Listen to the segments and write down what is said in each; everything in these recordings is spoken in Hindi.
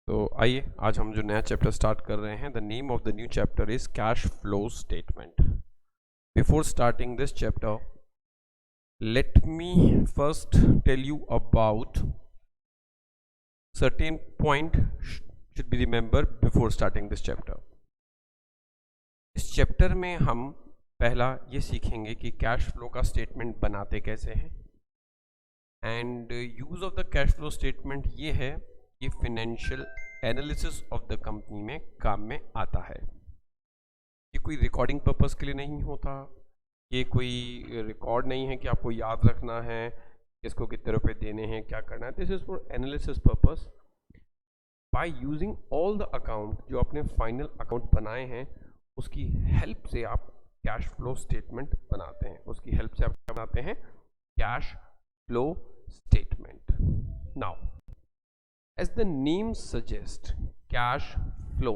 तो आइए आज हम जो नया चैप्टर स्टार्ट कर रहे हैं, the name of the new chapter is cash flow statement. Before starting this chapter, let me first tell you about certain point should be remembered before starting this chapter. इस चैप्टर में हम पहला ये सीखेंगे कि कैश फ्लो का स्टेटमेंट बनाते कैसे हैं, and use of the cash flow statement ये है कि financial analysis of the company में काम में आता है. ये कोई रिकॉर्डिंग पर्पस के लिए नहीं होता, ये कोई रिकॉर्ड नहीं है कि आपको याद रखना है किसको कितने रुपए देने हैं, क्या करना है. This is for analysis purpose. By using all the account जो आपने फाइनल अकाउंट बनाए हैं, उसकी हेल्प से आप कैश फ्लो स्टेटमेंट बनाते हैं. उसकी हेल्प से आप क्या बनाते हैं? Cash flow statement. Now as the name suggests, cash flow,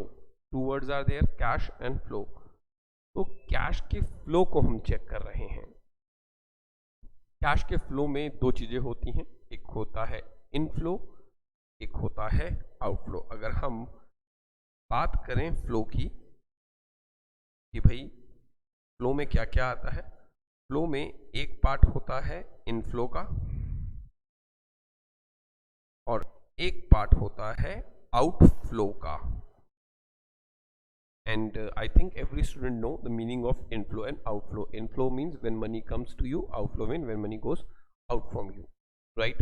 two words are there, cash and flow. तो कैश के फ्लो को हम चेक कर रहे हैं. कैश के फ्लो में दो चीजें होती हैं, एक होता है इनफ्लो, एक होता है आउटफ्लो. अगर हम बात करें फ्लो की कि भाई फ्लो में क्या क्या आता है, फ्लो में एक पार्ट होता है इनफ्लो का और एक पार्ट होता है आउटफ्लो का. And I think every student know the meaning of inflow and outflow. Inflow means when money comes to you, outflow means when money goes out from you, right?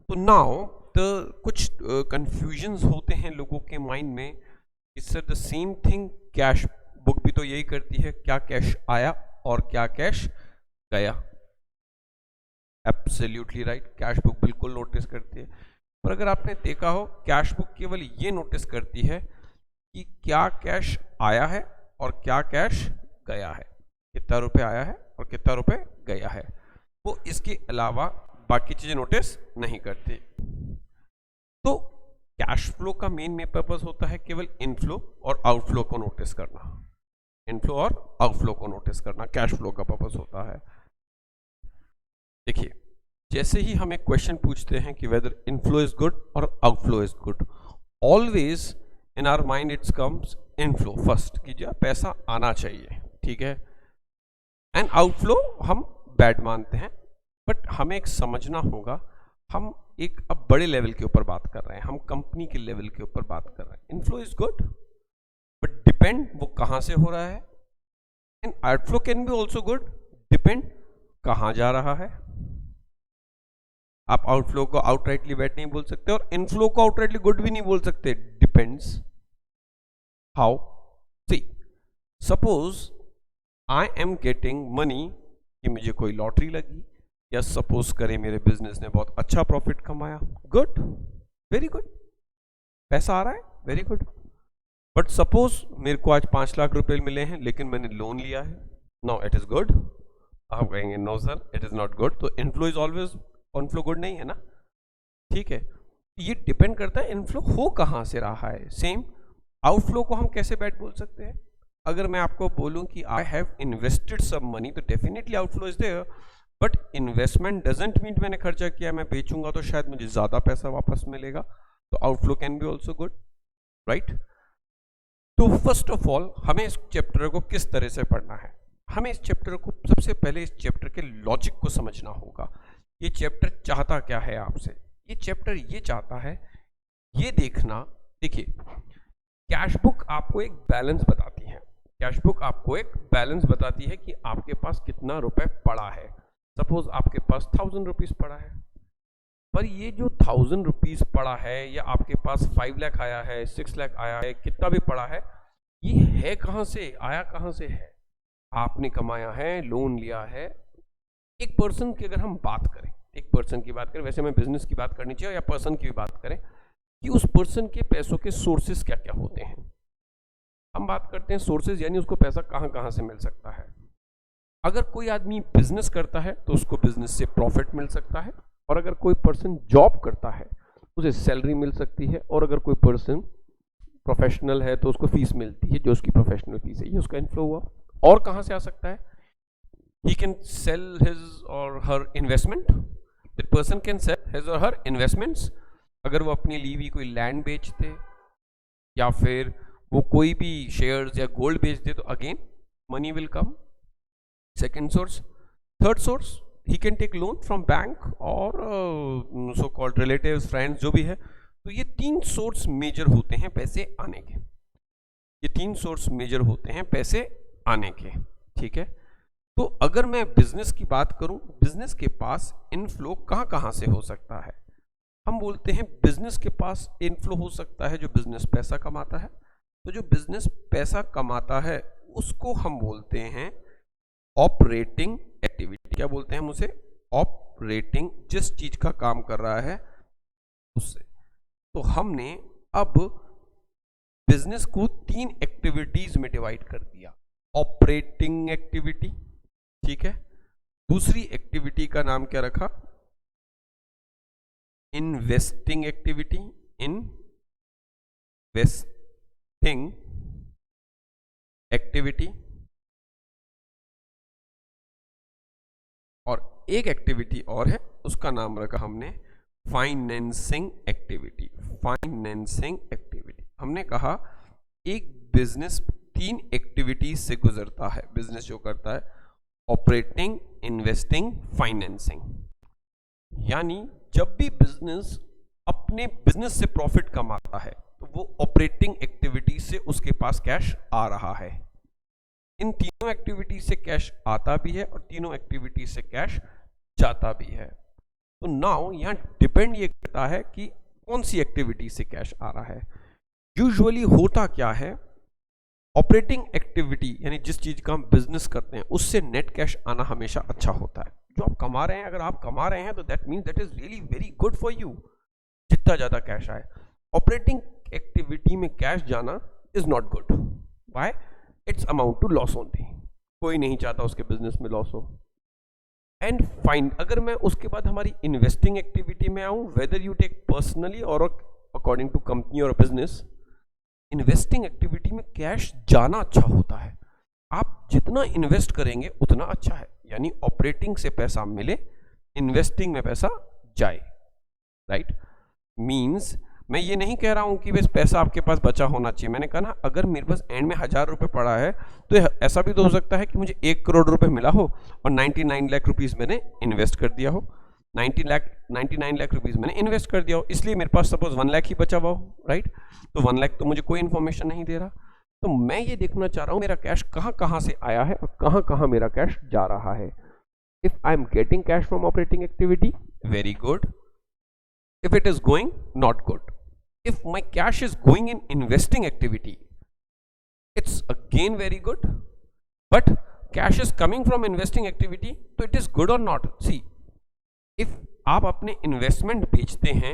So now the कुछ confusions होते हैं लोगों के माइंड में. इससे the same thing cash book भी तो यही करती है, क्या कैश आया और क्या कैश गया. Absolutely right, कैश बुक बिल्कुल नोटिस करती है. पर अगर आपने देखा हो, कैश बुक केवल ये नोटिस करती है कि क्या कैश आया है और क्या कैश गया है, कितना रुपए आया है और कितना रुपए गया है. वो इसके अलावा बाकी चीजें नोटिस नहीं करती. तो कैश फ्लो का मेन पर्पस होता है केवल इनफ्लो और आउटफ्लो को नोटिस करना. इनफ्लो और आउटफ्लो को नोटिस करना कैश फ्लो का पर्पस होता है. देखिए, जैसे ही हम एक क्वेश्चन पूछते हैं कि वेदर इनफ्लो इज गुड और outflow is good, always in our mind it's comes inflow first, कि जो पैसा आना चाहिए, ठीक है, एंड आउटफ्लो हम बैड मानते हैं. बट हमें एक समझना होगा, हम एक अब बड़े लेवल के ऊपर बात कर रहे हैं, हम कंपनी के लेवल के ऊपर बात कर रहे हैं. Inflow is good but depend वो कहाँ से हो रहा है, and outflow can be also good, depend कहाँ जा रहा है. आप आउटफ्लो को आउटराइटली बैड नहीं बोल सकते और इनफ्लो को आउटराइटली गुड भी नहीं बोल सकते. Depends how. See, suppose I am getting money कि मुझे कोई लॉटरी लगी, या सपोज करें मेरे बिजनेस ने बहुत अच्छा प्रॉफिट कमाया, गुड, वेरी गुड, पैसा आ रहा है, वेरी गुड. बट सपोज मेरे को आज 5 लाख रुपए मिले हैं लेकिन मैंने लोन लिया है, नाउ इट इज गुड. आप कहेंगे no sir it is not good. तो inflow is always, inflow good नहीं है ना, ठीक है. ये डिपेंड करता है इनफ्लो हो कहां से रहा है. सेम आउटफ्लो को हम कैसे बैड बोल सकते हैं. अगर मैं आपको बोलूं कि I have invested some money, तो definitely outflow is there, but investment doesn't mean मैंने खर्चा किया, मैं बेचूंगा तो शायद मुझे ज्यादा पैसा वापस मिलेगा. तो outflow can be also good, right. तो फर्स्ट ऑफ ऑल हमें इस चैप्टर को किस तरह से पढ़ना है. हमें इस चैप्टर को सबसे पहले इस चैप्टर के लॉजिक को समझना होगा. ये चैप्टर चाहता क्या है आपसे. ये चैप्टर ये चाहता है, ये देखना. देखिए, कैश बुक आपको एक बैलेंस बताती है. कैश बुक आपको एक बैलेंस बताती है कि आपके पास कितना रुपए पड़ा है. सपोज आपके पास 1000 रुपीज पड़ा है, पर ये जो 1000 रुपीज पड़ा है, या आपके पास 5 लाख आया है, 6 लाख आया है, कितना भी पड़ा है, ये है कहां से, आया कहां से है. आपने कमाया है, लोन लिया है. एक पर्सन की अगर हम बात करें, एक पर्सन की बात करें, वैसे हमें बिजनेस की बात करनी चाहिए या पर्सन की भी बात करें, कि उस पर्सन के पैसों के सोर्सेस क्या क्या होते हैं. हम बात करते हैं सोर्सेज, यानी उसको पैसा कहां कहां से मिल सकता है. अगर कोई आदमी बिजनेस करता है तो उसको बिजनेस से प्रॉफिट मिल सकता है, और अगर कोई पर्सन जॉब करता है उसे सैलरी मिल सकती है, और अगर कोई पर्सन प्रोफेशनल है तो उसको फीस मिलती है जो उसकी प्रोफेशनल फीस है. ये उसका इनफ्लो हुआ. और कहां से आ सकता है? He can sell his or her investment. That person can sell his or her investments. अगर वो अपनी ली हुई कोई लैंड बेचते या फिर वो कोई भी शेयर्स या गोल्ड बेच दे तो again money will come. Second source. Third source, he can take loan from bank और सो कॉल्ड रिलेटिव्स, फ्रेंड्स, जो भी है. तो ये 3 सोर्स मेजर होते हैं पैसे आने के. ये 3 सोर्स मेजर होते हैं पैसे आने के. ठीक है. तो अगर मैं बिजनेस की बात करूं, बिजनेस के पास इनफ्लो कहां कहां से हो सकता है. हम बोलते हैं बिजनेस के पास इनफ्लो हो सकता है जो बिजनेस पैसा कमाता है. तो जो बिजनेस पैसा कमाता है उसको हम बोलते हैं ऑपरेटिंग एक्टिविटी. क्या बोलते हैं हम उसे? ऑपरेटिंग. जिस चीज का काम कर रहा है उससे. तो हमने अब बिजनेस को 3 एक्टिविटीज में डिवाइड कर दिया. ऑपरेटिंग एक्टिविटी, ठीक है. दूसरी एक्टिविटी का नाम क्या रखा? Investing activity. Investing activity. और एक एक्टिविटी और है, उसका नाम रखा हमने फाइनेंसिंग एक्टिविटी. Financing activity. हमने कहा एक बिजनेस 3 एक्टिविटीज से गुजरता है. बिजनेस जो करता है ऑपरेटिंग, इन्वेस्टिंग, फाइनेंसिंग. यानी जब भी बिजनेस अपने बिजनेस से प्रॉफिट कमाता है तो वो ऑपरेटिंग एक्टिविटी से उसके पास कैश आ रहा है. इन तीनों एक्टिविटी से कैश आता भी है और तीनों एक्टिविटी से कैश जाता भी है. तो नाउ यहां डिपेंड ये करता है कि कौन सी एक्टिविटी से कैश आ रहा है. यूजुअली होता क्या है, ऑपरेटिंग एक्टिविटी यानी जिस चीज का हम बिजनेस करते हैं उससे नेट कैश आना हमेशा अच्छा होता है. जो आप कमा रहे हैं, अगर आप कमा रहे हैं तो that means that is really very good for you. जितना ज्यादा कैश आए. ऑपरेटिंग एक्टिविटी में कैश जाना is not good. Why? It's amount to loss only. कोई नहीं चाहता उसके बिजनेस में लॉस हो. एंड फाइन, अगर मैं उसके बाद हमारी इन्वेस्टिंग एक्टिविटी में आऊं, वेदर यू टेक पर्सनली और अकॉर्डिंग टू कंपनी और बिजनेस, इन्वेस्टिंग एक्टिविटी में कैश जाना अच्छा होता है. आप जितना इन्वेस्ट करेंगे उतना अच्छा है. यानी ऑपरेटिंग से पैसा मिले, इन्वेस्टिंग में पैसा जाए. राइट? मीन्स मैं ये नहीं कह रहा हूं कि बस पैसा आपके पास बचा होना चाहिए. मैंने कहा ना, अगर मेरे पास एंड में 1000 रुपए पड़ा है तो ऐसा भी तो हो सकता है कि मुझे 1 करोड़ रुपए मिला हो और 99 लाख रुपीज मैंने इन्वेस्ट कर दिया हो. 99 लाख रुपीज मैंने इन्वेस्ट कर दिया हो, इसलिए मेरे पास सपोज 1 लाख ही बचा हुआ हो. राइट? तो 1 लाख तो मुझे कोई इन्फॉर्मेशन नहीं दे रहा. तो मैं ये देखना चाह रहा हूं मेरा कैश कहां कहां से आया है और कहां कहां मेरा कैश जा रहा है. If I am getting cash from operating activity, very good. If it is going, not good. If my cash is going in investing activity, it's again very good. But cash is coming from investing activity, so it is good or not? See, if आप अपने इन्वेस्टमेंट बेचते हैं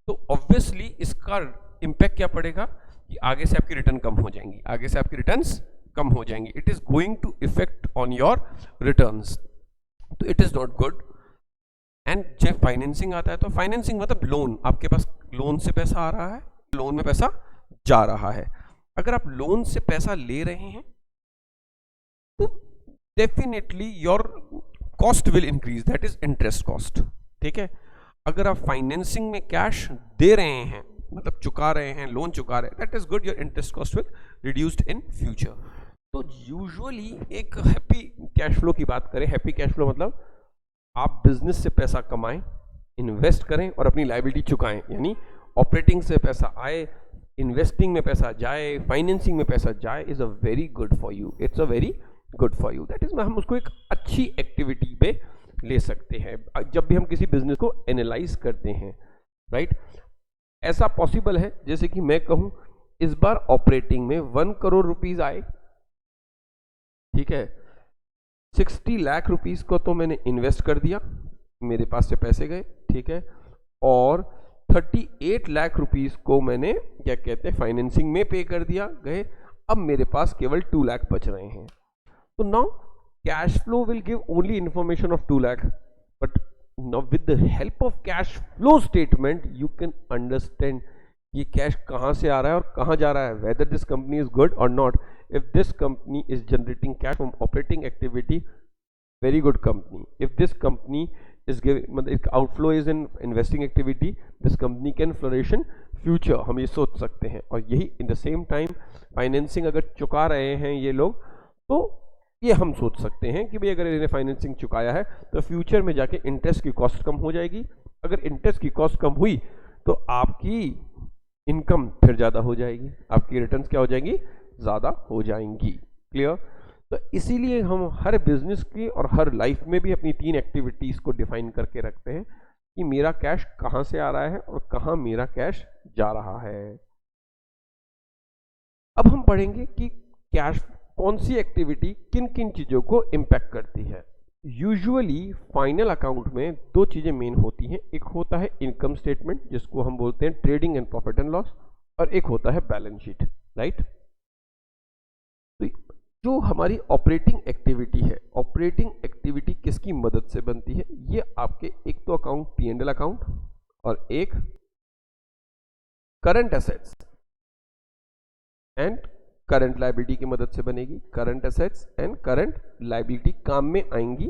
तो ऑब्वियसली इसका इम्पैक्ट क्या पड़ेगा कि आगे से आपकी रिटर्न कम हो जाएंगी. आगे से आपकी रिटर्न्स कम हो जाएंगी. It is going to effect on your returns. तो it is not good. And जब फाइनेंसिंग आता है तो फाइनेंसिंग मतलब लोन. आपके पास लोन से पैसा आ रहा है, लोन में पैसा जा रहा है. अगर आप लोन से पैसा ले रहे हैं तो definitely your cost will increase, that is interest cost. ठीक है? अगर आप फाइनेंसिंग में कैश दे रहे हैं, मतलब चुका रहे हैं, लोन चुका रहे हैं, that is good. Your interest cost will reduced in future. तो यूजुअली एक हैप्पी कैश फ्लो की बात करें. हैप्पी कैश फ्लो मतलब आप बिजनेस से पैसा कमाएं, इन्वेस्ट करें और अपनी लायबिलिटी चुकाएं. यानी ऑपरेटिंग से पैसा आए, इन्वेस्टिंग में पैसा जाए, फाइनेंसिंग में पैसा जाए, is a very good for you. It's a very good for you. That is, हम उसको एक अच्छी एक्टिविटी पे ले सकते हैं जब भी हम किसी बिजनेस को एनालाइज करते हैं. राइट? ऐसा पॉसिबल है जैसे कि मैं कहूं इस बार ऑपरेटिंग में 1 करोड़ रुपीज आए. ठीक है? 60 लाख रुपीस को तो मैंने इन्वेस्ट कर दिया, मेरे पास से पैसे गए. ठीक है? और 38 लाख रुपीस को मैंने क्या कहते हैं फाइनेंसिंग में पे कर दिया, गए. अब मेरे पास केवल 2 लाख बच रहे हैं. तो now cash flow will give only information of 2 lakh, but now with the help of cash flow statement you can understand ये कैश कहां से आ रहा है और कहां जा रहा है, whether this company is good और not. If this company is generating cash from operating activity, very good company. If this company is giving, मतलब outflow is in investing activity, this company can flourish in future, हम ये सोच सकते हैं। और यही in the same time financing अगर चुका रहे हैं ये लोग, तो ये हम सोच सकते हैं कि भाई अगर इन्हें फाइनेंसिंग चुकाया है तो फ्यूचर में जाके इंटरेस्ट की कॉस्ट कम हो जाएगी। अगर इंटरेस्ट की कॉस्ट कम हुई तो आपकी इनकम फिर ज़्यादा हो जाएगी, आपकी रिटर्न्स क्या हो जाएंगी, ज़्यादा हो जाएंगी। क्लियर? तो इसीलिए हम हर बिजनेस की और हर लाइफ में भी अपनी 3 एक्टिविटीज़ को डिफाइन करके रखते हैं कि मेरा कैश कहाँ से आ रहा है और कहाँ मेरा कैश जा रहा है। अब हम पढ़ेंगे कि कैश कौन सी एक्टिविटी किन किन चीज़ों को इम्पैक्ट करती है। यूजुअली फाइनल अकाउंट में 2 चीज़ें मेन होती हैं, एक होता है इनकम स्टेटमेंट जिसको हम बोलते हैं trading and profit and loss, और एक होता है बैलेंस शीट, राइट। तो जो हमारी ऑपरेटिंग एक्टिविटी है, ऑपरेटिंग एक्टिविटी किसकी मदद से बनती है, ये आपके एक तो अकाउंट P&L अकाउंट और एक current assets and current liability की मदद से बनेगी। Current assets and current liability काम में आएंगी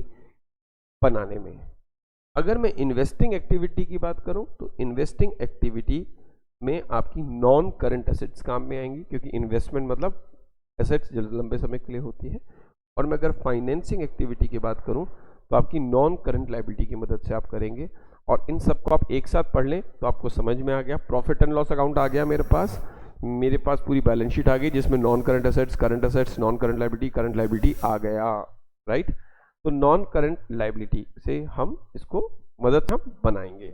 बनाने में। अगर मैं इन्वेस्टिंग एक्टिविटी की बात करूं तो इन्वेस्टिंग एक्टिविटी में आपकी नॉन करंट एसेट्स काम में आएंगी, क्योंकि इन्वेस्टमेंट मतलब एसेट्स जो लंबे समय के लिए होती है। और मैं अगर फाइनेंसिंग एक्टिविटी की बात करूं तो आपकी नॉन करंट लायबिलिटी की मदद से आप करेंगे। और इन सबको आप एक साथ पढ़ लें तो आपको समझ में आ गया। प्रॉफिट एंड लॉस अकाउंट आ गया मेरे पास पूरी बैलेंस शीट आ गई जिसमें non current assets, non current liability, current liability आ गया, राइट। तो नॉन करंट लायबिलिटी से हम इसको मदद हम बनाएंगे।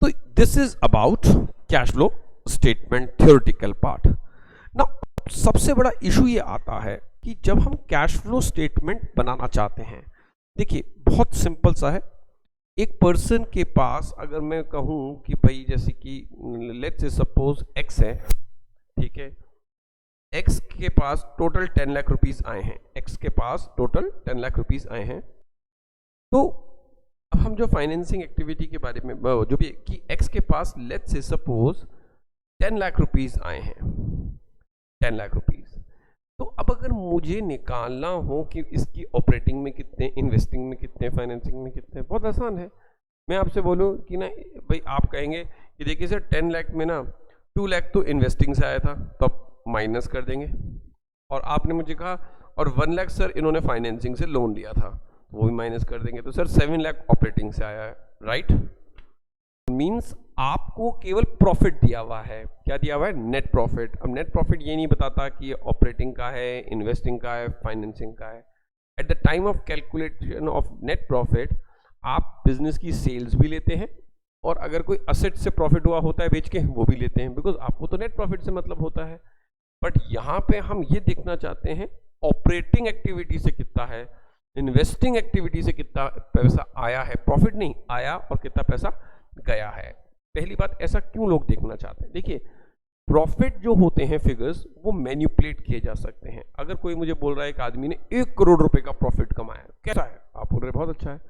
तो this is about cash flow statement theoretical part. ना सबसे बड़ा इशू ये आता है कि जब हम कैश फ्लो स्टेटमेंट बनाना चाहते हैं, देखिए बहुत सिंपल सा है। एक पर्सन के पास अगर मैं कहूं कि भाई जैसे कि लेट्स से सपोज एक्स है, ठीक है, एक्स के पास टोटल 10 लाख रुपीस आए हैं, एक्स के पास टोटल 10 लाख रुपीस आए हैं। तो अब हम जो फाइनेंसिंग एक्टिविटी के बारे में जो भी कि एक्स के पास let's say suppose 10 lakh rupees आए हैं, 10 लाख रुपीस। तो अब अगर मुझे निकालना हो कि इसकी ऑपरेटिंग में कितने, इन्वेस्टिंग में कितने, फाइनेंसिंग में कितने, बहुत आसान है। मैं आपसे बोलूं कि ना भाई, आप कहेंगे कि देखिए सर 10 लाख में ना 2 लाख तो इन्वेस्टिंग से आया था, तो आप माइनस कर देंगे। और आपने मुझे कहा और 1 लाख सर इन्होंने फाइनेंसिंग से लोन लिया था, वो भी माइनस कर देंगे, तो सर 7 लाख ऑपरेटिंग से आया है, राइट। मीन्स आपको केवल प्रॉफिट दिया हुआ है। क्या दिया हुआ है? Net profit. अब नेट प्रॉफिट ये नहीं बताता कि ऑपरेटिंग का है, इन्वेस्टिंग का है, फाइनेंसिंग का है। At the time of calculation of net profit आप बिजनेस की सेल्स भी लेते हैं, और अगर कोई असेट से प्रॉफिट हुआ होता है बेच के, वो भी लेते हैं, बिकॉज आपको तो नेट प्रॉफिट से मतलब होता है। बट यहाँ पे हम ये देखना चाहते हैं ऑपरेटिंग एक्टिविटी से कितना है, इन्वेस्टिंग एक्टिविटी से कितना पैसा आया है, प्रॉफिट नहीं आया, और कितना पैसा गया है। पहली बात, ऐसा क्यों लोग देखना चाहते हैं? देखिए, प्रॉफिट जो होते हैं फिगर्स, वो मैनिपुलेट किए जा सकते हैं। अगर कोई मुझे बोल रहा है एक आदमी ने 1 करोड़ रुपए का प्रॉफिट कमाया, कैसा है? आप बोल रहे बहुत अच्छा है।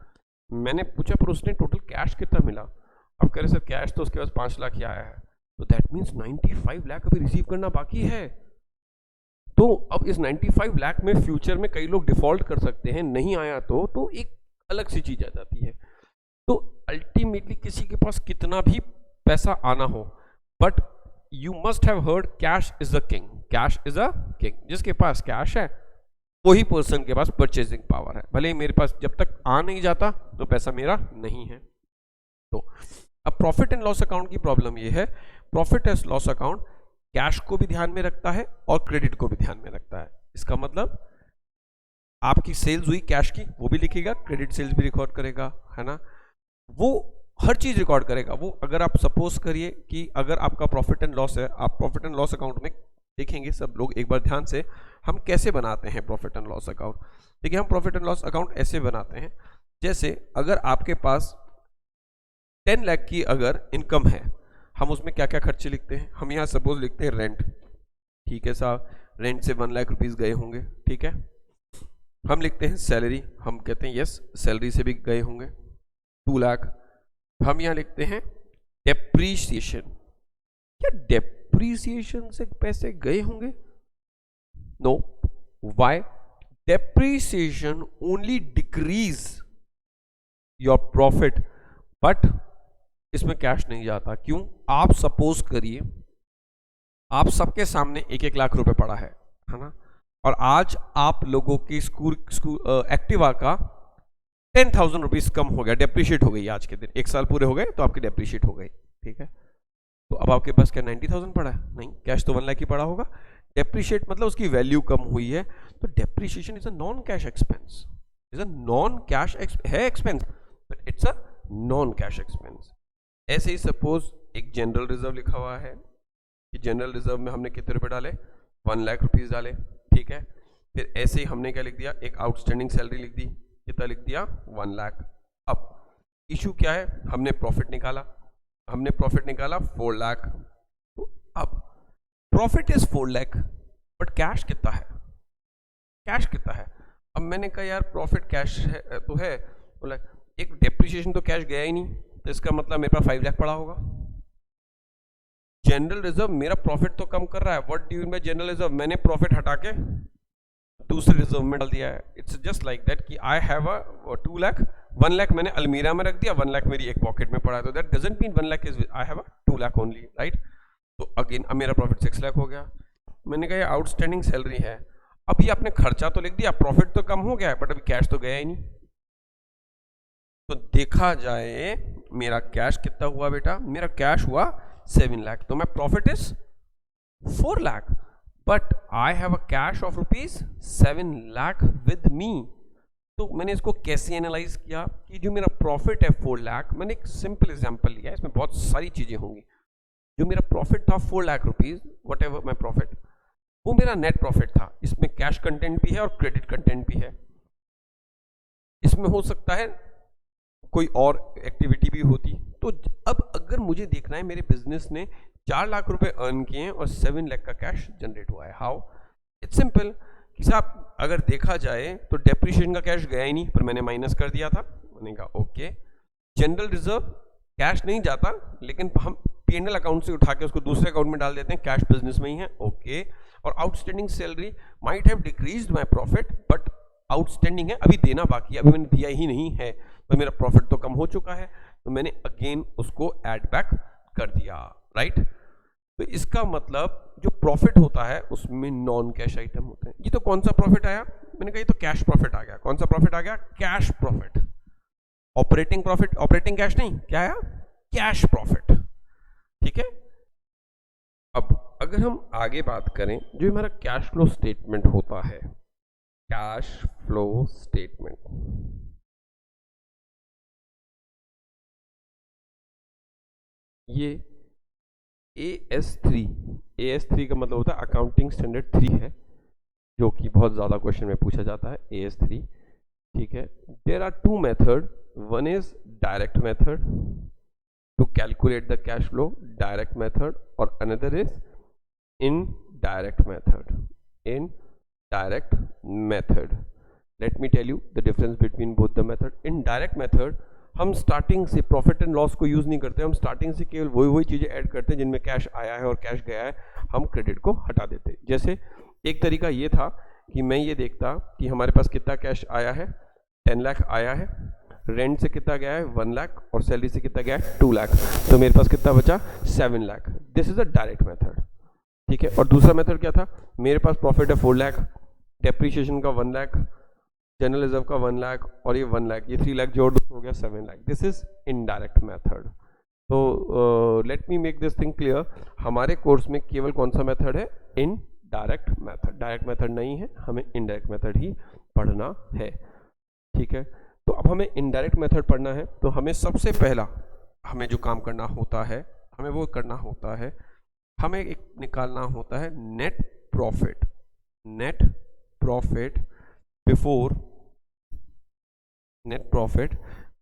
मैंने पूछा पर उसने टोटल कैश कितना मिला? अब कह रहे सर कैश तो उसके पास 5 लाख ही आया है, तो दैट मीन्स 95 लाख अभी रिसीव करना बाकी है। तो अब इस 95 लाख में फ्यूचर में कई लोग डिफॉल्ट कर सकते हैं, नहीं आया तो एक अलग सी चीज आ जाती है। तो अल्टीमेटली किसी के पास कितना भी पैसा आना हो, but you must have heard cash is a king, cash is a king. जिसके पास कैश है वही पर्सन के पास परचेजिंग पावर है। भले ही मेरे पास जब तक आ नहीं जाता तो पैसा मेरा नहीं है। तो अब प्रॉफिट एंड लॉस अकाउंट की प्रॉब्लम ये है, profit and loss account cash को भी ध्यान में रखता है और क्रेडिट को भी ध्यान में रखता है। इसका मतलब आपकी सेल्स हुई कैश की, वो भी लिखेगा, क्रेडिट सेल्स भी रिकॉर्ड करेगा, है ना, वो हर चीज रिकॉर्ड करेगा। वो अगर आप सपोज करिए कि अगर आपका प्रॉफिट एंड लॉस है, आप प्रॉफिट एंड लॉस अकाउंट में देखेंगे सब लोग एक बार ध्यान से, हम कैसे बनाते हैं प्रॉफिट एंड लॉस अकाउंट। देखिए, हम प्रॉफिट एंड लॉस अकाउंट ऐसे बनाते हैं, जैसे अगर आपके पास 10 लाख की अगर इनकम है, हम उसमें क्या क्या खर्चे लिखते हैं? हम यहाँ सपोज लिखते हैं रेंट, ठीक है साहब, रेंट से 1 लाख रुपीज गए होंगे, ठीक है। हम लिखते हैं सैलरी, हम कहते हैं यस सैलरी से भी गए होंगे 2 लाख। हम यहाँ लिखते हैं डेप्रीसिएशन, क्या डेप्रीसिएशन से पैसे गए होंगे? No, why? Depreciation only decrease your profit, but इसमें कैश नहीं जाता। क्यों? आप सपोज करिए आप सबके सामने 1-1 लाख रुपए पड़ा है ना, और आज आप लोगों की स्कूल एक्टिवा का 10,000 रुपीज कम हो गया, डेप्रिशिएट हो गई आज के दिन, 1 साल पूरे हो गए तो आपकी डेप्रिशिएट हो गई, ठीक है। तो अब आपके पास क्या 90,000 पड़ा है? नहीं, कैश तो 1 लाख ही पड़ा होगा। डेप्रिशिएट मतलब उसकी वैल्यू कम हुई है, तो depreciation is a non cash expense, is a non cash है expense, but it's a non cash expense. ऐसे ही सपोज एक जनरल रिजर्व लिखा हुआ है कि जनरल रिजर्व में हमने कितने रुपए डाले? 1 लाख रुपीज डाले, ठीक है। फिर ऐसे ही हमने क्या लिख दिया? एक आउटस्टैंडिंग सैलरी लिख दी, कितना लिख दिया? 1 लाख। अब इशू क्या है? हमने प्रॉफिट निकाला 4 लाख। तो अब profit is 4 lakh, but cash कितना है? कैश कितना है? अब मैंने कहा यार प्रॉफिट कैश है तो है, बोला एक डेप्रिसिएशन तो कैश गया ही नहीं, तो इसका मतलब मेरे पास 5 लाख पड़ा होगा। जनरल रिजर्व मेरा प्रॉफिट तो कम कर रहा है। What do you mean bye general reserve? मैंने प्रॉफिट हटा के दूसरे रिजर्व में डाल दिया है। इट्स जस्ट लाइक दैट कि I have a 2 lakh, 1 lakh मैंने अलमीरा में रख दिया, 1 लाख मेरी एक पॉकेट में पड़ा है, तो that doesn't mean 1 lakh is I have a 2 lakh only, right. तो अगेन अब मेरा प्रॉफिट 6 लाख हो गया। मैंने कहा ये आउटस्टैंडिंग सैलरी है। अभी आपने खर्चा तो लिख दिया, प्रॉफिट तो कम हो गया है, बट अभी कैश तो गया ही नहीं। तो देखा जाए मेरा कैश कितना हुआ बेटा? मेरा कैश हुआ 7 लाख, तो मैं profit is 4 lakh, but I have a cash of rupees 7 lakh with me. तो मैंने इसको कैसे एनालाइज किया कि जो मेरा प्रॉफिट है 4 लाख, मैंने एक सिंपल एग्जांपल लिया, इसमें बहुत सारी चीजें होंगी। जो मेरा प्रॉफिट था 4 lakh rupees, what ever my profit, वो मेरा नेट प्रॉफिट था। इसमें कैश कंटेंट भी है और क्रेडिट कंटेंट भी है। इसमें हो सकता है कोई और एक्टिविटी भी होती। तो अब अगर मुझे देखना है मेरे बिजनेस ने 4 लाख रुपए अर्न किए हैं और 7 लाख का कैश जनरेट हुआ है, हाउ? इट्स सिंपल कि साहब अगर देखा जाए तो डेप्रिसिएशन का कैश गया ही नहीं, पर मैंने माइनस कर दिया था। मैंने कहा ओके, जनरल रिजर्व कैश नहीं जाता, लेकिन हम P&L अकाउंट से उठा के उसको दूसरे अकाउंट में डाल देते हैं, कैश बिजनेस में ही है, ओके। और outstanding salary might have decreased my profit, but outstanding है, अभी देना बाकी है, अभी मैंने दिया ही नहीं है, तो मेरा प्रॉफिट तो कम हो चुका है, तो मैंने अगेन उसको ऐड बैक कर दिया, राइट। तो इसका मतलब जो प्रॉफिट होता है उसमें नॉन कैश आइटम होते हैं। ये तो कौन सा प्रॉफिट आया? मैंने कहा ये तो कैश प्रॉफिट आ गया। कौन सा प्रॉफिट आ गया? Cash profit. Operating profit, operating cash नहीं, क्या आया? कैश प्रॉफिट, ठीक है। अब अगर हम आगे बात करें, जो हमारा कैश फ्लो स्टेटमेंट होता है, कैश फ्लो स्टेटमेंट, ये AS3 का मतलब होता है अकाउंटिंग स्टैंडर्ड 3 है, जो कि बहुत ज़्यादा क्वेश्चन में पूछा जाता है, AS3, ठीक है। There are 2 method, one is direct method to calculate the cash flow, direct method, और another is indirect method. Let me tell you the difference between both the method. Indirect method हम स्टार्टिंग से प्रॉफिट एंड लॉस को यूज नहीं करते, हम स्टार्टिंग से केवल वही चीजें ऐड करते हैं जिनमें कैश आया है और कैश गया है, हम क्रेडिट को हटा देते हैं। जैसे एक तरीका ये था कि मैं ये देखता कि हमारे पास कितना कैश आया है, 10 लाख आया है, रेंट से कितना गया है 1 लाख, और सैलरी से कितना गया है 2 लाख, तो मेरे पास कितना बचा 7 lakh. This is a direct method, ठीक है। और दूसरा मेथड क्या था? मेरे पास प्रॉफिट है 4 लाख, डेप्रीशिएशन का 1 लाख, जनरल रिजर्व का 1 लाख, और ये 1 लाख, ये 3 लाख जोड़ दो, हो गया 7 lakh. This is indirect method. तो let me make this thing clear, हमारे कोर्स में केवल कौन सा मेथड है? Indirect method. डायरेक्ट मेथड नहीं है, हमें इनडायरेक्ट मेथड ही पढ़ना है, ठीक है। तो अब हमें इनडायरेक्ट मेथड पढ़ना है, तो हमें सबसे पहला हमें जो काम करना होता है, हमें वो करना होता है, हमें एक निकालना होता है नेट प्रॉफिट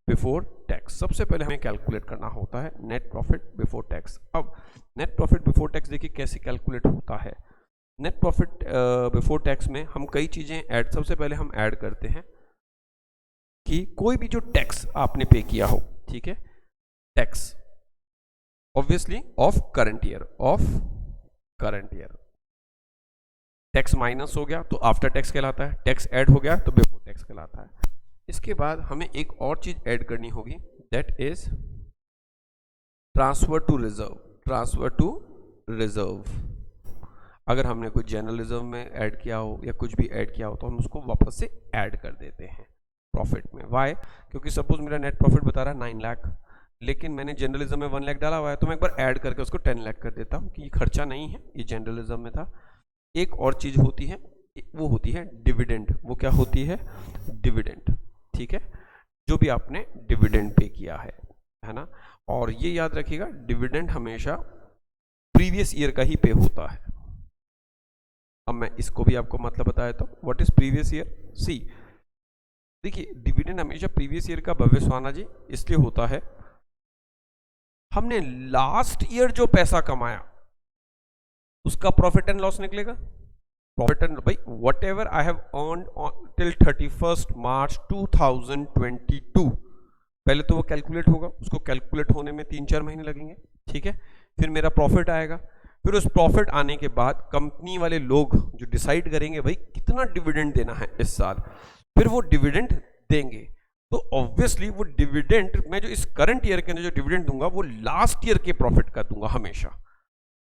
बिफोर टैक्स। सबसे पहले हमें कैलकुलेट करना होता है नेट प्रॉफिट बिफोर टैक्स। अब नेट प्रॉफिट बिफोर टैक्स देखिए कैसे कैलकुलेट होता है। नेट प्रॉफिट बिफोर टैक्स में हम कई चीजें ऐड, सबसे पहले हम ऐड करते हैं कि कोई भी जो टैक्स आपने पे किया हो, ठीक है, tax obviously of current year, tax minus हो गया तो आफ्टर टैक्स कहलाता है, टैक्स ऐड हो गया तो बिफोर टैक्स कहलाता है। इसके बाद हमें एक और चीज ऐड करनी होगी, that is transfer to reserve. Transfer to reserve, अगर हमने कोई जनरल रिजर्व में ऐड किया हो या कुछ भी ऐड किया हो तो हम उसको वापस से ऐड कर देते हैं प्रॉफिट में। वाई? क्योंकि सपोज मेरा नेट प्रॉफिट बता रहा है 9 लाख, लेकिन मैंने जनरलिज्म में 1 लाख डाला हुआ है, तो मैं एक बार ऐड करके उसको 10 लाख कर देता हूँ कि ये खर्चा नहीं है, ये जनरलिज्म में था। एक और चीज होती है, वो होती है डिविडेंड। वो क्या होती है? डिविडेंड। ठीक है, जो भी आपने डिविडेंड पे किया है ना। और ये याद रखिएगा, डिविडेंड हमेशा प्रीवियस ईयर का ही पे होता है। अब मैं इसको भी आपको मतलब बताया तो व्हाट इज प्रीवियस ईयर। सी देखिए, डिविडेंड हमेशा प्रीवियस ईयर का भव्य स्वाना जी इसलिए होता है, हमने लास्ट ईयर जो पैसा कमाया उसका प्रॉफिट एंड लॉस निकलेगा। प्रॉफिट एंड भाई what ever I have earned till 31 मार्च 2022, पहले तो वो कैलकुलेट होगा, उसको कैलकुलेट होने में 3-4 महीने लगेंगे। ठीक है, फिर मेरा प्रॉफिट आएगा, फिर उस प्रॉफिट आने के बाद कंपनी वाले लोग जो डिसाइड करेंगे भाई कितना डिविडेंड देना है इस साल, फिर वो डिविडेंड देंगे। तो ऑब्वियसली वो डिविडेंड मैं जो इस करंट ईयर के अंदर जो डिविडेंड दूंगा वो लास्ट ईयर के प्रॉफिट का दूंगा हमेशा।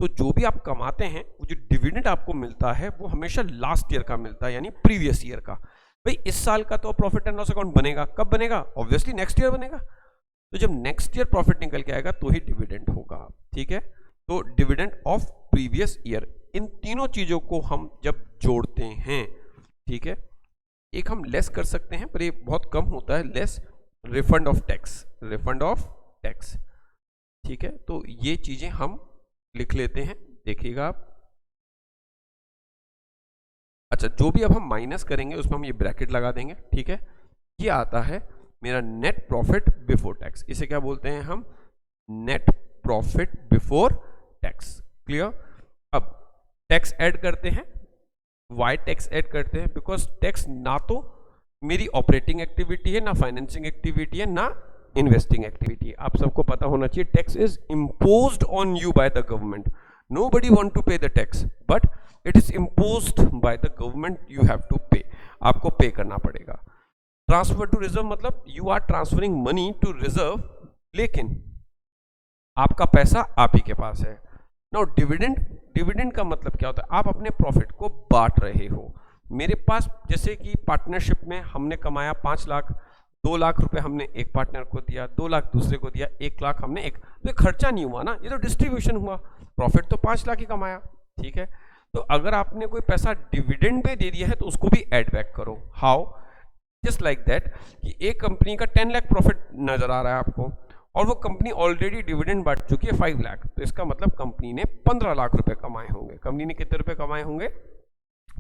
तो जो भी आप कमाते हैं वो जो डिविडेंड आपको मिलता है वो हमेशा लास्ट ईयर का मिलता है, यानी प्रीवियस ईयर का। भाई इस साल का तो प्रॉफिट एंड लॉस अकाउंट बनेगा, कब बनेगा? ऑब्वियसली नेक्स्ट ईयर बनेगा। तो जब नेक्स्ट ईयर प्रॉफिट निकल के आएगा तो ही डिविडेंड होगा। ठीक है, तो डिविडेंड ऑफ प्रीवियस ईयर, इन तीनों चीजों को हम जब जोड़ते हैं, ठीक है, एक हम लेस कर सकते हैं पर ये बहुत कम होता है, less refund of tax, refund of tax. ठीक है, तो ये चीजें हम लिख लेते हैं, देखिएगा आप। अच्छा, जो भी अब हम माइनस करेंगे उसमें हम ये ब्रैकेट लगा देंगे। ठीक है, ये आता है मेरा नेट प्रॉफिट बिफोर टैक्स। इसे क्या बोलते हैं हम? Net profit before tax. Clear? अब टैक्स ऐड करते हैं, वाई टैक्स ऐड करते हैं? बिकॉज टैक्स ना तो मेरी ऑपरेटिंग एक्टिविटी है, ना फाइनेंसिंग एक्टिविटी है, ना इन्वेस्टिंग एक्टिविटी है। आप सबको पता होना चाहिए tax is imposed on you by the government. Nobody want to pay the tax but it is imposed by the government, you have to pay, आपको पे करना पड़ेगा। ट्रांसफर टू रिजर्व मतलब you are transferring money to reserve, लेकिन आपका पैसा आप ही के पास है। नाउ डिविडेंड, डिविडेंड का मतलब क्या होता है? आप अपने प्रॉफिट को बांट रहे हो। मेरे पास जैसे कि पार्टनरशिप में हमने कमाया 5 लाख, 2 लाख रुपए हमने एक पार्टनर को दिया, 2 लाख दूसरे को दिया, 1 लाख हमने एक, तो ये खर्चा नहीं हुआ ना, ये तो डिस्ट्रीब्यूशन हुआ। प्रॉफिट तो 5 लाख ही कमाया। ठीक है, तो अगर आपने कोई पैसा डिविडेंड में दे दिया है तो उसको भी एड बैक करो। हाउ? जस्ट लाइक दैट कि एक कंपनी का 10 लाख प्रॉफिट नजर आ रहा है आपको और वो कंपनी ऑलरेडी डिविडेंड बांट चुकी है 5 लाख, तो इसका मतलब कंपनी ने 15 लाख रुपए कमाए होंगे। कंपनी ने कितने रुपए कमाए होंगे?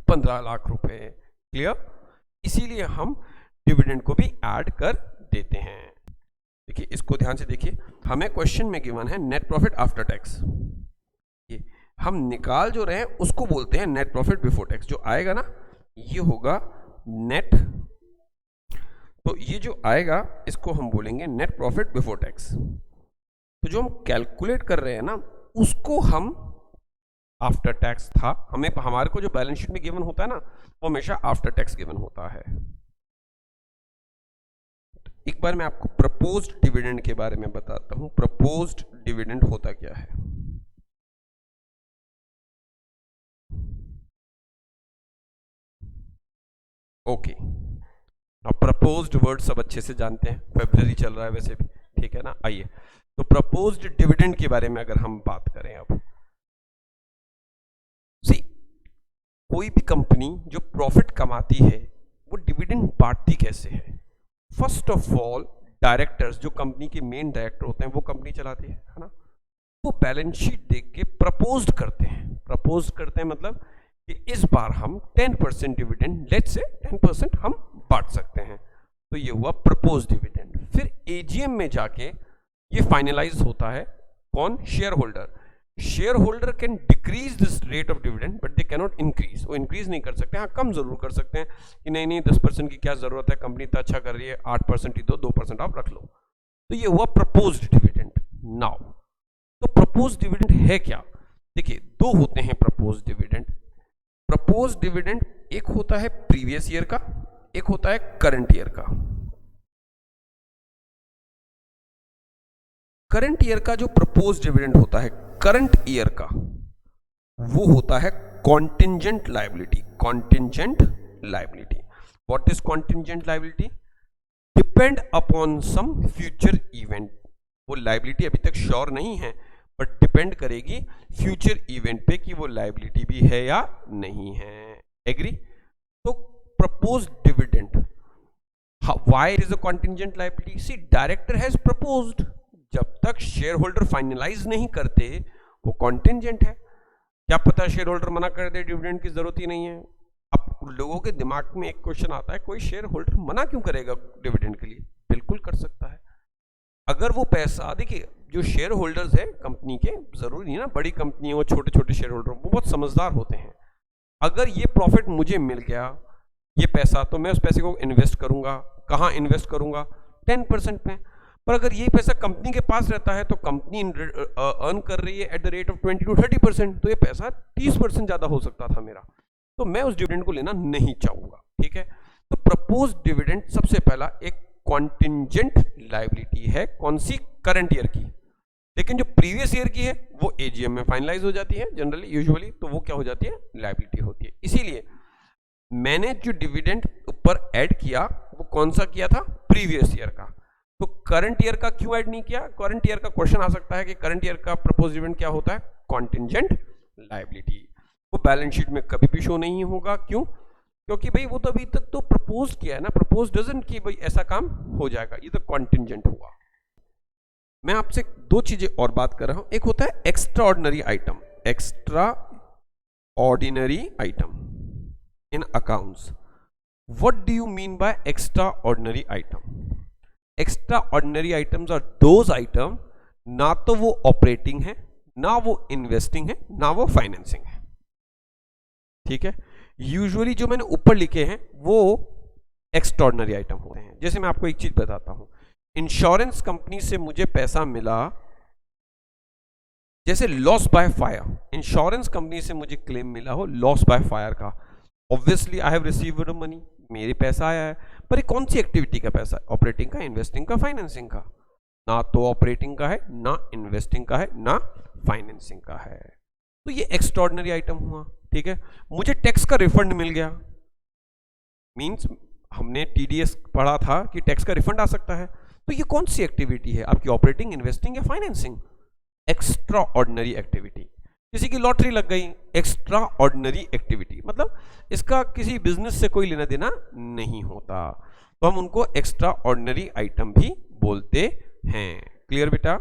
15 लाख रुपए। क्लियर? इसीलिए हम डिविडेंड को भी ऐड कर देते हैं। देखिए, इसको ध्यान से देखिए, हमें क्वेश्चन में गिवन है नेट प्रॉफिट आफ्टर टैक्स। ये हम निकाल जो रहे हैं उसको बोलते हैं नेट प्रॉफिट बिफोर टैक्स। जो आएगा ना ये होगा नेट, तो ये जो आएगा इसको हम बोलेंगे नेट प्रॉफिट बिफोर टैक्स। तो जो हम कैलकुलेट कर रहे हैं ना उसको हम आफ्टर टैक्स था, हमें हमारे को जो बैलेंस शीट में गिवन होता है ना वो हमेशा आफ्टर टैक्स गिवन होता है। एक बार मैं आपको प्रपोज्ड डिविडेंड के बारे में बताता हूं। प्रपोज्ड डिविडेंड होता क्या है? ओके, अब प्रपोज्ड वर्ड सब अच्छे से जानते हैं, फेब्रुअरी चल रहा है वैसे भी, ठीक है ना। आइए, तो प्रपोज्ड डिविडेंड के बारे में अगर हम बात करें, अब सी कोई भी कंपनी जो प्रॉफिट कमाती है वो डिविडेंड बांटती कैसे है? फर्स्ट ऑफ ऑल डायरेक्टर्स, जो कंपनी के मेन डायरेक्टर होते हैं वो कंपनी चलाती है ना, वो बैलेंस शीट देख के प्रपोज्ड करते हैं। प्रपोज करते हैं मतलब कि इस बार हम 10% डिविडेंड, लेट्स से 10% हम बांट सकते हैं, तो ये हुआ प्रपोज डिविडेंड। फिर एजीएम में जाके ये फाइनलाइज होता है। कौन? Share holder. Share holder can decrease this rate of dividend but they cannot increase. वो इंक्रीज नहीं कर सकते, हाँ कम जरूर कर सकते हैं कि नहीं नहीं 10% की क्या जरूरत है, कंपनी तो अच्छा कर रही है, 8% ही दो, 2% आप रख लो। तो ये हुआ प्रपोज्ड डिविडेंड। नाउ तो प्रपोज्ड डिविडेंड है क्या? देखिए, दो होते हैं प्रपोज्ड डिविडेंड। प्रपोज्ड डिविडेंड एक होता है प्रीवियस ईयर का, एक होता है करंट ईयर का। करंट ईयर का जो प्रपोज डिविडेंड होता है करंट ईयर का, वो होता है contingent liability. Contingent liability, what is contingent liability? Depend upon some future event. वो लायबिलिटी अभी तक श्योर नहीं है, बट डिपेंड करेगी फ्यूचर इवेंट पे कि वो लायबिलिटी भी है या नहीं है। एग्री? तो propose dividend, why is a contingent liability? See, director has proposed, जब तक शेयर होल्डर फाइनलाइज नहीं करते वो कॉन्टिंजेंट है। क्या पता शेयर होल्डर मना कर दे, डिविडेंड की जरूरत ही नहीं है। अब लोगों के दिमाग में एक क्वेश्चन आता है, कोई शेयर होल्डर मना क्यों करेगा डिविडेंड के लिए? बिल्कुल कर सकता है। अगर वो पैसा, देखिए जो शेयर होल्डर्स है कंपनी के, जरूरी नहीं ना बड़ी कंपनी हो, छोटे छोटे शेयर होल्डर, वो बहुत समझदार होते हैं। अगर ये प्रॉफिट मुझे मिल गया, ये पैसा, तो मैं उस पैसे को इन्वेस्ट करूंगा। कहाँ इन्वेस्ट करूंगा? 10% में। पर अगर ये पैसा कंपनी के पास रहता है तो कंपनी अर्न कर रही है at the rate of 20 to 30%, तो ये पैसा 30% ज्यादा हो सकता था मेरा, तो मैं उस डिविडेंड को लेना नहीं चाहूंगा। ठीक है, तो प्रपोज डिविडेंड सबसे पहला एक कॉन्टिंजेंट लायबिलिटी है। कौन सी? करंट ईयर की। लेकिन जो प्रीवियस ईयर की है वो एजीएम में फाइनलाइज हो जाती है जनरली, यूजुअली, तो वो क्या हो जाती है? लायबिलिटी होती है। इसीलिए मैंने जो डिविडेंड ऊपर ऐड किया वो कौन सा किया था? प्रीवियस ईयर का। तो करंट ईयर का क्यों ऐड नहीं किया? करंट ईयर का क्वेश्चन आ सकता है कि करंट ईयर का प्रपोज डिविडेंड क्या होता है? Contingent liability. वो बैलेंस शीट में कभी भी शो नहीं होगा। क्यों? क्योंकि भाई वो तो अभी तक तो प्रपोज किया है ना, प्रपोज डजंट कि भाई ऐसा काम हो जाएगा, ये तो कॉन्टिंजेंट हुआ। मैं आपसे दो चीजें और बात कर रहा हूं। एक होता है extraordinary item, extraordinary item in accounts. What do you mean by extraordinary item? Extraordinary items are those items, ना तो वो ऑपरेटिंग है, ना वो इन्वेस्टिंग है, ना वो फाइनेंसिंग है। ठीक है, यूजुअली जो मैंने ऊपर लिखे हैं वो एक्स्ट्राऑर्डिनरी आइटम होते हैं। जैसे मैं आपको एक चीज बताता हूं, इंश्योरेंस कंपनी से मुझे पैसा मिला, जैसे loss by fire, insurance company से मुझे क्लेम मिला हो लॉस बाय फायर का, obviously I have received money, मेरे पैसा आया है। पर ये कौन सी एक्टिविटी का पैसा है? ऑपरेटिंग का, इन्वेस्टिंग का, फाइनेंसिंग का? ना तो ऑपरेटिंग का है, ना इन्वेस्टिंग का है, ना फाइनेंसिंग का है। तो ये एक्स्ट्राऑर्डिनरी आइटम हुआ। ठीक है, मुझे टैक्स का रिफंड मिल गया, मींस हमने टीडीएस पढ़ा था कि टैक्स का रिफंड आ सकता है। तो ये कौन सी एक्टिविटी है आपकी? ऑपरेटिंग, इन्वेस्टिंग या फाइनेंसिंग? Extra ordinary activity. किसी की लॉटरी लग गई, एक्स्ट्रा ऑर्डिनरी एक्टिविटी, मतलब इसका किसी बिजनेस से कोई लेना देना नहीं होता, तो हम उनको एक्स्ट्रा ऑर्डिनरी आइटम भी बोलते हैं। क्लियर बेटा?